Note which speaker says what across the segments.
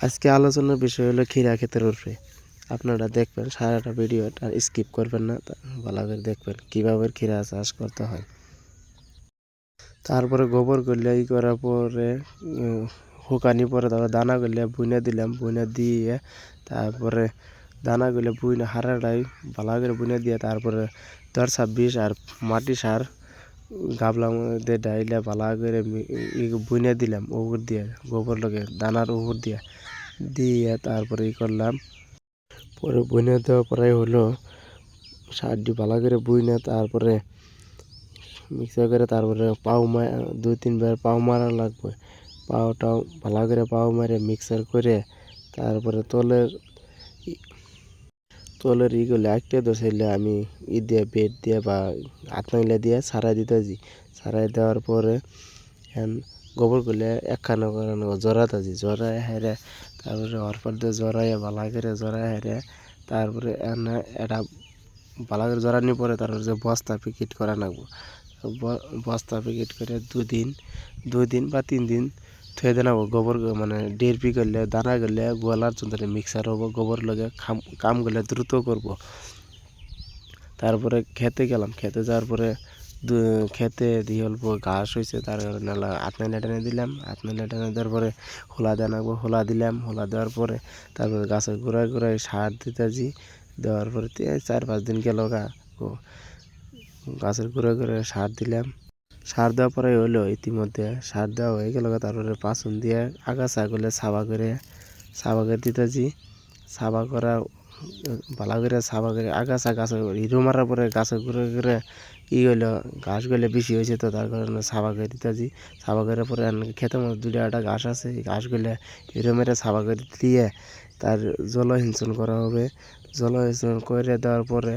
Speaker 1: আজকে আলোচনার বিষয় হলো ক্ষীরা ক্ষেতের উপরে। আপনারা দেখবেন সারাটা ভিডিওটা স্কিপ করবেন না, ভালো করে দেখবেন কীভাবে ক্ষীরা চাষ করতে হয়। তারপরে গোবর করলে করার পরে শুকানি পরে তারপরে দানাগুলো বুনে দিলাম, বুনে দিয়ে তারপরে দানাগুলো বুনে হারাটাই ভালো করে বুনে দিয়ে তারপরে 10-26 আর মাটি সার গাবলার মধ্যে ডাইলে ভালো করে বুনে দিলাম উপর দিয়ে, গোবর লগে দানার উপর দিয়ে তারপরে করলাম। পরে বুনে দেওয়ার পরে হলো সারটি ভালো করে বুনে তারপরে মিক্সার করে তারপরে পাও 2-3 বার পাও মারা লাগবে। পাওটাও ভালো করে পাও মারে মিক্সার করে তারপরে তলের ইগুলো একটা দোষাইলে আমি দিয়ে বেড দিয়ে বা হাত নাইলে দিয়ে সারাই দিতেছি। সারাই দেওয়ার পরে গোবরগুলো একখানা করে জড়াতেছি, জড়াই হেরে তারপরে অরপর দিয়ে জড়াইয়া ভালো করে জড়াই হেরে তারপরে এটা ভালো করে জড়ানোর পরে তারপরে যে বস্তা প্যাকেট করা লাগবো। বস্তা প্যাকেট করে 2 দিন বা 3 দিন থুয়ে দেন গোবর মানে ডেরপি করলে দানা করলে গোলার জন্য মিক্সার হবো, গোবর লগে কামগুলো দ্রুত করব। তারপরে খেতে গেলাম, খেতে যাওয়ার পরে খেতে দিয়ে অল্প ঘাস হয়েছে তার কারণে আতনাইলে টেনে দিলাম, আতনাইলে টেনে দেওয়ার পরে হোলা দেওয়া লাগবো, হোলা দিলাম, হোলা দেওয়ার পরে তারপরে গাছের গোড়ায় গোড়ায় সার দিতেছি। দেওয়ার পরে 4-5 দিন গেল গাছের গোড়ায় গোড়ায় সার দিলাম। সার দেওয়ার পরে হলো ইতিমধ্যে সার দেওয়া হয়ে গেল, তারপরে পাচন দিয়ে আগাছাগুলো সাবা করে দিতেছি। সাবা করা ভালো করে সাবা করে আগাছা গাছের হিরো মারার পরে গাছের ঘুরে ঘুরে হইলো ঘাসগুলো বেশি হয়েছে, তো তার কারণে সাবা করে দিতেছি। সাবা করার পরে খেতের মধ্যে 2-2টা ঘাস আছে, এই ঘাসগুলো হিরো মেরে সাবা করে দিয়ে তার জলসিঞ্চন করা হবে। জলসিঞ্চন করে দেওয়ার পরে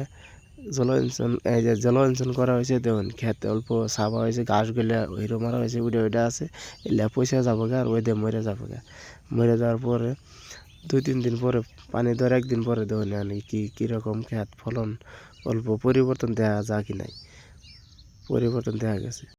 Speaker 1: জলসিঞ্চন করা হয়েছে, দেখুন খেতে অল্প সাবা হয়েছে, ঘাসগুলো হিরো মারা হয়েছে, ওইটা আছে, এগুলো পয়সা যাবো গা আর ওই দিয়ে মরে যাবো গা। মরে যাওয়ার পরে 2-3 দিন পরে পানি দেওয়ার 1 দিন পরে দেখুন কীরকম খেত ফলন অল্প পরিবর্তন দেখা যায় কি নাই, পরিবর্তন দেখা গেছে।